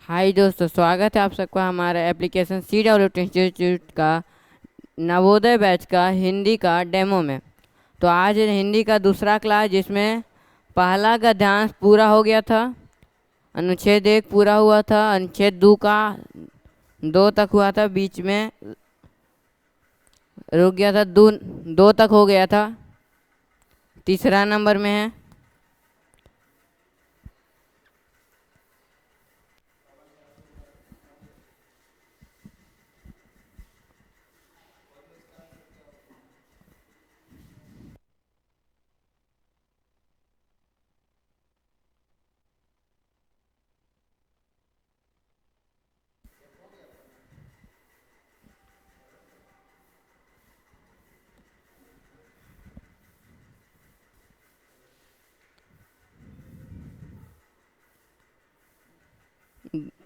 हाय दोस्तों, स्वागत है आप सबका हमारा एप्लीकेशन इंस्टीट्यूट का नवोदय बैच का हिंदी का डेमो में। तो आज हिंदी का दूसरा क्लास जिसमें पहला का ध्यान पूरा हो गया था। अनुच्छेद 1 पूरा हुआ था, अनुच्छेद 2 का 2 तक हुआ था, बीच में रुक गया था, 2 तक हो गया था। तीसरा नंबर में है।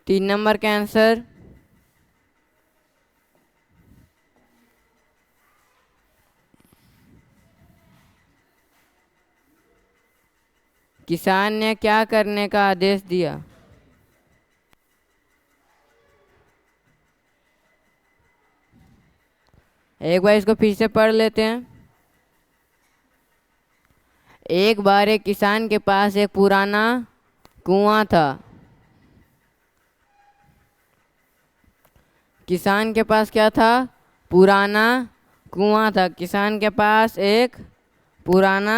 तीन नंबर का आंसर किसान ने क्या करने का आदेश दिया। एक बार इसको फिर से पढ़ लेते हैं। एक बार एक किसान के पास एक पुराना कुआं था। किसान के पास क्या था? पुराना कुआं था। किसान के पास एक पुराना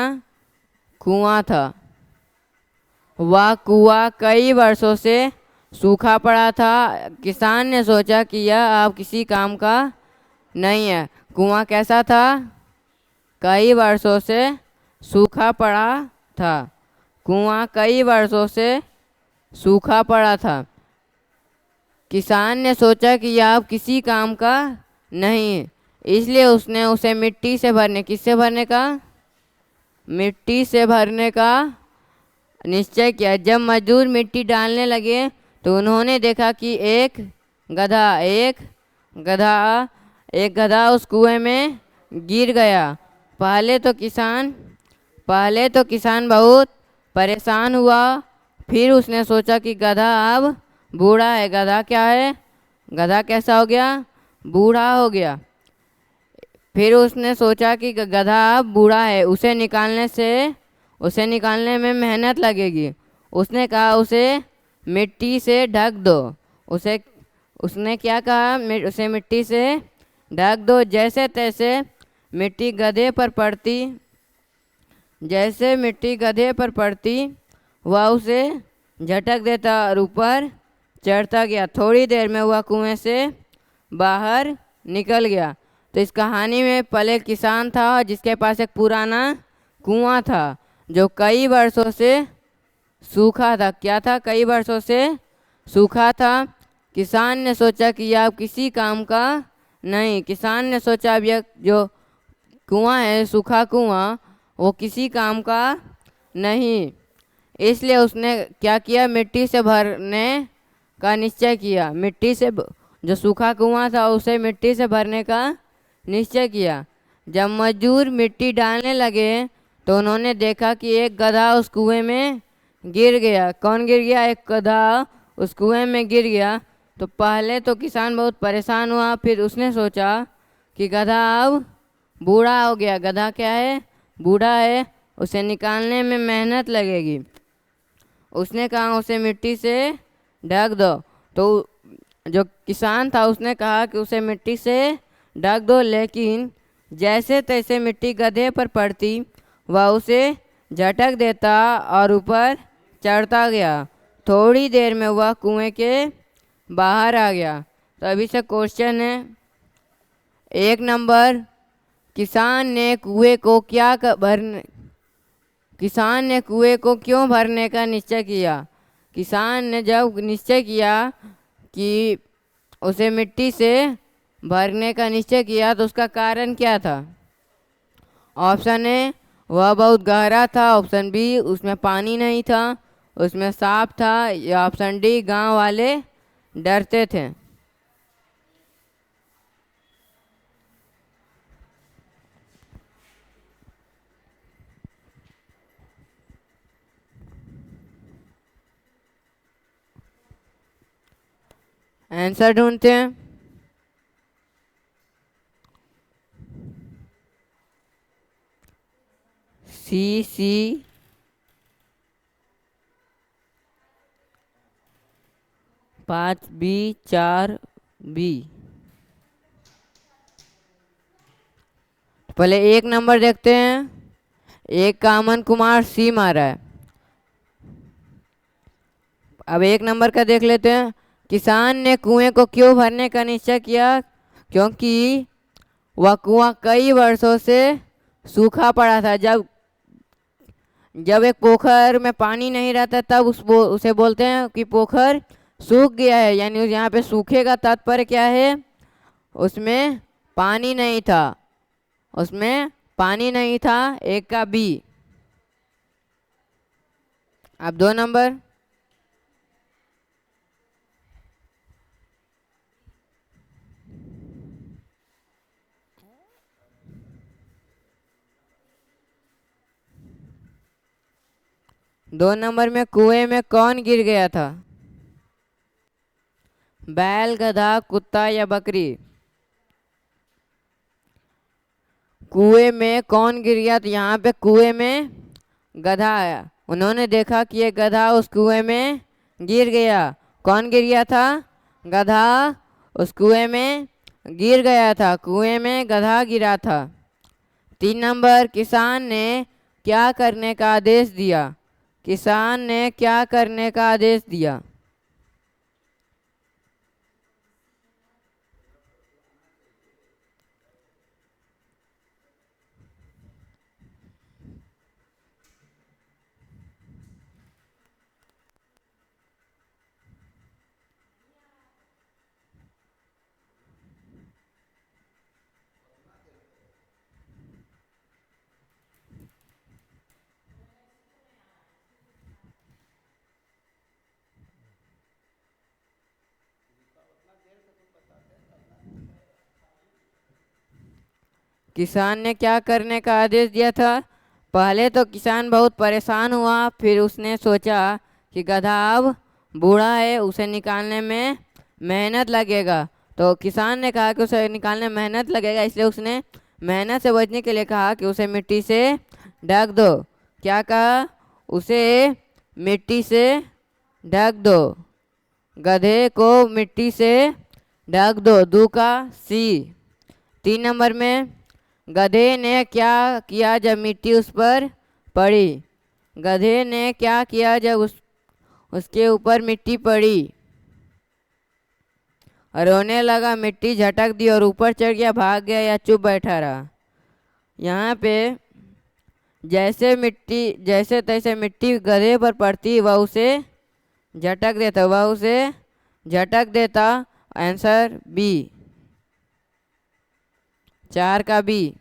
कुआं था। वह कुआं कई वर्षों से सूखा पड़ा था। किसान ने सोचा कि यह अब किसी काम का नहीं है। कुआं कैसा था? कई वर्षों से सूखा पड़ा था। कुआं कई वर्षों से सूखा पड़ा था। किसान ने सोचा कि यह अब किसी काम का नहीं, इसलिए उसने उसे मिट्टी से भरने किससे भरने का मिट्टी से भरने का निश्चय किया। जब मजदूर मिट्टी डालने लगे तो उन्होंने देखा कि गधा एक गधा एक गधा उस कुएं में गिर गया। पहले तो किसान बहुत परेशान हुआ। फिर उसने सोचा कि गधा अब बूढ़ा है। गधा क्या है? गधा कैसा हो गया? बूढ़ा हो गया। फिर उसने सोचा कि गधा अब बूढ़ा है, उसे निकालने में मेहनत लगेगी। उसने कहा उसे मिट्टी से ढक दो। उसे उसने क्या कहा? उसे मिट्टी से ढक दो। मिट्टी गधे पर पड़ती जैसे मिट्टी गधे पर पड़ती वह उसे झटक देता और ऊपर चढ़ता गया। थोड़ी देर में वह कुएं से बाहर निकल गया। तो इस कहानी में पहले एक किसान था जिसके पास एक पुराना कुआं था जो कई वर्षों से सूखा था। क्या था? कई वर्षों से सूखा था। किसान ने सोचा कि यह अब किसी काम का नहीं। किसान ने सोचा अब यह जो कुआं है, सूखा कुआं, वो किसी काम का नहीं, इसलिए उसने क्या किया? मिट्टी से भरने का निश्चय किया। जो सूखा कुआं था उसे मिट्टी से भरने का निश्चय किया। जब मजदूर मिट्टी डालने लगे तो उन्होंने देखा कि एक गधा उस कुएं में गिर गया। कौन गिर गया? एक गधा उस कुएं में गिर गया। तो पहले तो किसान बहुत परेशान हुआ। फिर उसने सोचा कि गधा अब बूढ़ा हो गया। गधा क्या है? बूढ़ा है। उसे निकालने में मेहनत लगेगी। उसने कहा उसे मिट्टी से ढक दो। तो जो किसान था उसने कहा कि उसे मिट्टी से ढक दो, लेकिन जैसे तैसे मिट्टी गधे पर पड़ती वह उसे झटक देता और ऊपर चढ़ता गया। थोड़ी देर में वह कुएं के बाहर आ गया। तो अभी से क्वेश्चन है। 1 नंबर, किसान ने कुएं को क्या भरने किसान ने कुएं को क्यों भरने का निश्चय किया? किसान ने जब निश्चय किया कि उसे मिट्टी से भरने का निश्चय किया तो उसका कारण क्या था? ऑप्शन ए, वह बहुत गहरा था। ऑप्शन बी, उसमें पानी नहीं था, उसमें सांप था। या ऑप्शन डी, गांव वाले डरते थे। आंसर ढूंढते हैं। सी सी 5B 4B। पहले एक नंबर देखते हैं। एक का अमन कुमार सी मारा है। अब एक नंबर का देख लेते हैं। किसान ने कुएं को क्यों भरने का निश्चय किया? क्योंकि वह कुआं कई वर्षों से सूखा पड़ा था। जब जब एक पोखर में पानी नहीं रहता तब उसे बोलते हैं कि पोखर सूख गया है, यानी यहाँ पे सूखे का तात्पर्य क्या है? उसमें पानी नहीं था, उसमें पानी नहीं था। एक का बी। अब 2 नंबर। दो नंबर में कुएं में कौन गिर गया था? बैल, गधा, कुत्ता या बकरी? कुएं में कौन गिर गया? तो यहाँ पे कुएं में गधा आया। उन्होंने देखा कि ये गधा उस कुएं में गिर गया। कौन गिर गया था? गधा उस कुएं में गिर गया था। कुएं में गधा गिरा था। 3 नंबर। किसान ने क्या करने का आदेश दिया? किसान ने क्या करने का आदेश दिया? किसान ने क्या करने का आदेश दिया था? पहले तो किसान बहुत परेशान हुआ, फिर उसने सोचा कि गधा अब बूढ़ा है, उसे निकालने में मेहनत लगेगा। तो किसान ने कहा कि उसे निकालने में मेहनत लगेगा, इसलिए उसने मेहनत से बचने के लिए कहा कि उसे मिट्टी से ढक दो। क्या कहा? उसे मिट्टी से ढक दो। गधे को मिट्टी से ढक दो। 2 का सी। 3 नंबर में गधे ने क्या किया जब मिट्टी उस पर पड़ी? गधे ने क्या किया जब उसके ऊपर मिट्टी पड़ी? रोने लगा, मिट्टी झटक दी और ऊपर चढ़ गया, भाग गया या चुप बैठा रहा? यहाँ पे जैसे तैसे मिट्टी गधे पर पड़ती वह उसे झटक देता। Answer B. 4 का बी।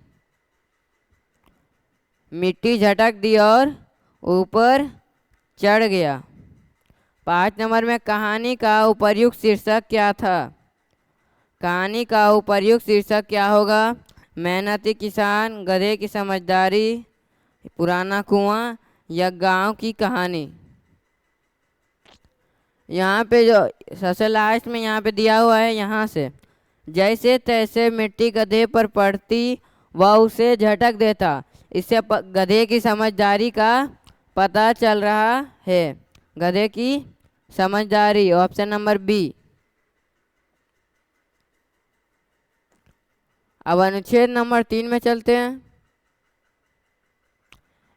मिट्टी झटक दी और ऊपर चढ़ गया। 5 नंबर में कहानी का उपर्युक्त शीर्षक क्या था? कहानी का उपर्युक्त शीर्षक क्या होगा? मेहनती किसान, गधे की समझदारी, पुराना कुआं या गांव की कहानी? यहाँ पे जो सबसे लास्ट में यहाँ पे दिया हुआ है, यहाँ से जैसे तैसे मिट्टी गधे पर पड़ती वह उसे झटक देता। इससे गधे की समझदारी का पता चल रहा है। गधे की समझदारी, ऑप्शन नंबर बी। अब अनुच्छेद नंबर 3 में चलते हैं।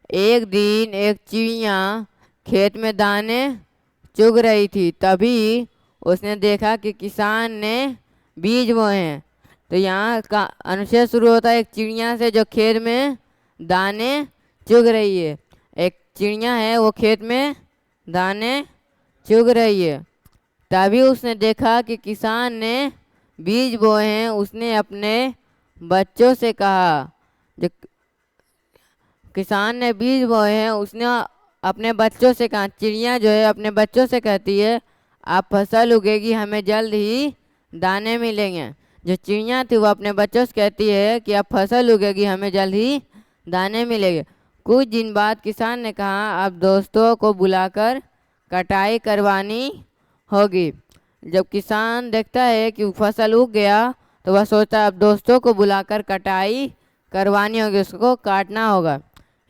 एक दिन एक चिड़िया खेत में दाने चुग रही थी। तभी उसने देखा कि किसान ने बीज बोए हैं। तो यहाँ का अनुच्छेद शुरू होता है एक चिड़िया से जो खेत में दाने चुग रही है। एक चिड़िया है वो खेत में दाने चुग रही है। तभी उसने देखा कि किसान ने बीज बोए हैं। उसने अपने बच्चों से कहा, जो किसान ने बीज बोए हैं उसने अपने बच्चों से कहा, चिड़िया जो है अपने बच्चों से कहती है आप फसल उगेगी, हमें जल्द ही दाने मिलेंगे। जो चिड़िया थी वो अपने बच्चों से कहती है कि अब फसल उगेगी, हमें जल्द ही दाने मिलेंगे। कुछ दिन बाद किसान ने कहा अब दोस्तों को बुलाकर कटाई करवानी होगी। जब किसान देखता है कि फसल उग गया तो वह सोचता है अब दोस्तों को बुलाकर कटाई करवानी होगी, उसको काटना होगा।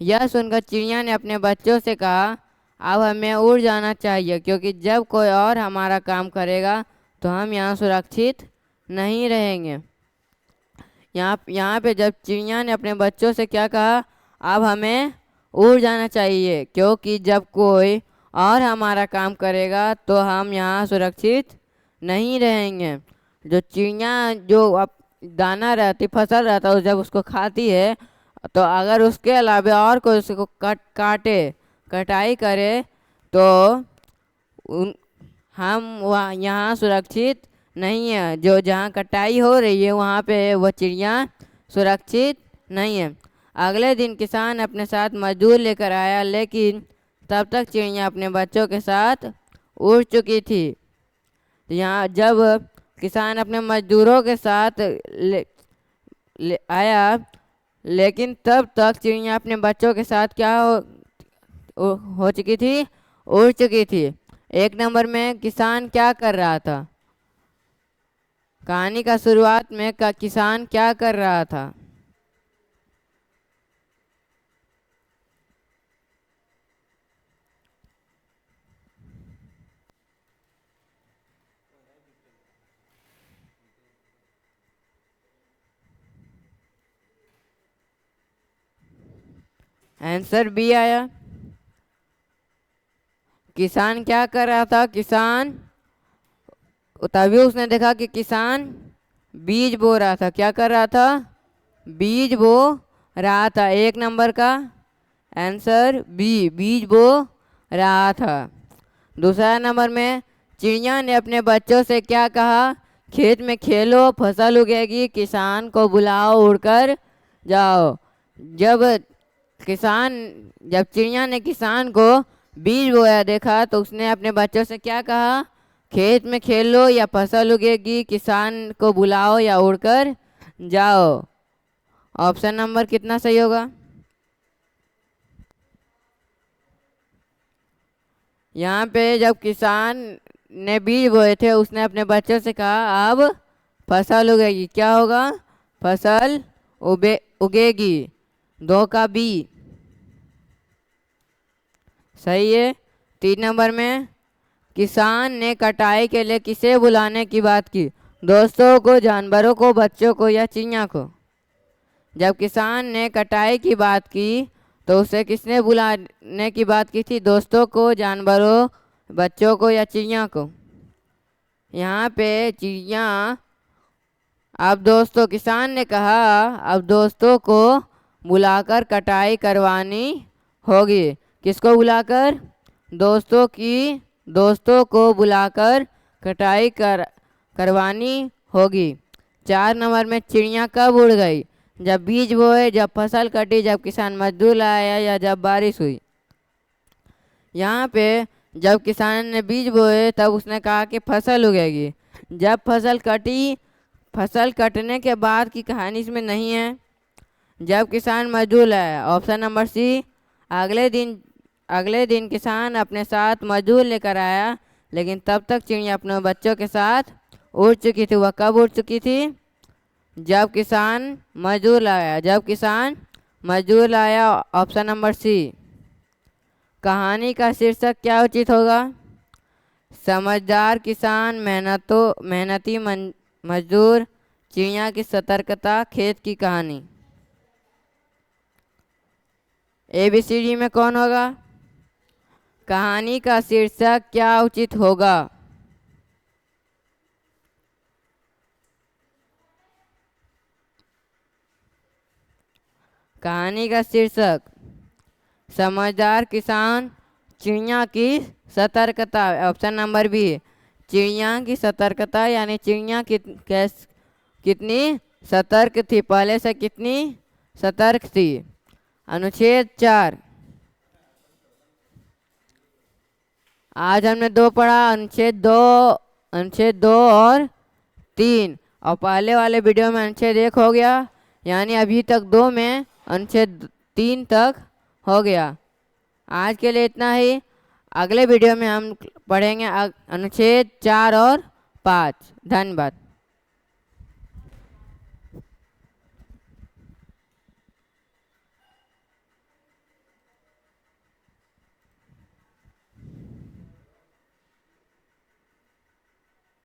यह सुनकर चिड़िया ने अपने बच्चों से कहा अब हमें उड़ जाना चाहिए, क्योंकि जब कोई और हमारा काम करेगा तो हम यहाँ सुरक्षित नहीं रहेंगे। यहाँ पे जब चिड़िया ने अपने बच्चों से क्या कहा, अब हमें उड़ जाना चाहिए, क्योंकि जब कोई और हमारा काम करेगा तो हम यहाँ सुरक्षित नहीं रहेंगे। जो चिड़िया जो अब दाना रहती फसल रहता है जब उसको खाती है, तो अगर उसके अलावा और कोई उसको काटे कटाई करे तो उन हम वहाँ यहाँ सुरक्षित नहीं है। जो जहाँ कटाई हो रही है वहाँ पे वह चिड़िया सुरक्षित नहीं है। अगले दिन किसान अपने साथ मजदूर लेकर आया, लेकिन तब तक चिड़िया अपने बच्चों के साथ उड़ चुकी थी। यहाँ जब किसान अपने मजदूरों के साथ ले आया, लेकिन तब तक चिड़िया अपने बच्चों के साथ क्या हो चुकी थी, उड़ चुकी थी। 1 नंबर में किसान क्या कर रहा था? कहानी का शुरुआत में किसान क्या कर रहा था? आंसर बी आया। किसान क्या कर रहा था? किसान तभी उसने देखा कि किसान बीज बो रहा था। क्या कर रहा था? बीज बो रहा था। 1 नंबर का आंसर बी, बीज बो रहा था। दूसरा नंबर में चिड़िया ने अपने बच्चों से क्या कहा? खेत में खेलो, फसल उगेगी, किसान को बुलाओ, उड़कर जाओ। जब चिड़िया ने किसान को बीज बोया देखा तो उसने अपने बच्चों से क्या कहा? खेत में खेलो या फसल उगेगी, किसान को बुलाओ या उड़कर जाओ। ऑप्शन नंबर कितना सही होगा? यहाँ पे जब किसान ने बीज बोए थे उसने अपने बच्चों से कहा अब फसल उगेगी। क्या होगा? फसल उगेगी। 2 का बी सही है। 3 नंबर में किसान ने कटाई के लिए किसे बुलाने की बात की? दोस्तों को, जानवरों को, बच्चों को या चिड़िया को? जब किसान ने कटाई की बात की तो उसे किसने बुलाने की बात की थी? दोस्तों को, जानवरों, बच्चों को या चिड़िया को? यहाँ पे चिड़िया किसान ने कहा अब दोस्तों को बुलाकर कटाई करवानी होगी। किसको बुलाकर? दोस्तों को बुलाकर कटाई करवानी होगी। 4 नंबर में चिड़िया कब उड़ गई? जब बीज बोए, जब फसल कटी, जब किसान मजदूर लाया या जब बारिश हुई? यहाँ पे जब किसान ने बीज बोए तब उसने कहा कि फसल उगेगी। जब फसल कटी, फसल कटने के बाद की कहानी इसमें नहीं है। जब किसान मजदूर लाया, ऑप्शन नंबर सी। अगले दिन किसान अपने साथ मजदूर लेकर आया, लेकिन तब तक चिड़िया अपने बच्चों के साथ उड़ चुकी थी। वह कब उड़ चुकी थी? जब किसान मजदूर लाया, ऑप्शन नंबर सी। कहानी का शीर्षक क्या उचित होगा? समझदार किसान, मेहनती मजदूर, चिड़िया की सतर्कता, खेत की कहानी। ABCD में कौन होगा? कहानी का शीर्षक क्या उचित होगा? कहानी का शीर्षक समझदार किसान, चिड़िया की सतर्कता, ऑप्शन नंबर बी। चिड़िया की सतर्कता यानी चिड़िया कितनी सतर्क थी, पहले से कितनी सतर्क थी। अनुच्छेद 4 आज हमने 2 पढ़ा, अनुच्छेद 2 और 3, और पहले वाले वीडियो में अनुच्छेद 1 हो गया, यानी अभी तक 2 में अनुच्छेद 3 तक हो गया। आज के लिए इतना ही। अगले वीडियो में हम पढ़ेंगे अनुच्छेद 4 और 5। धन्यवाद।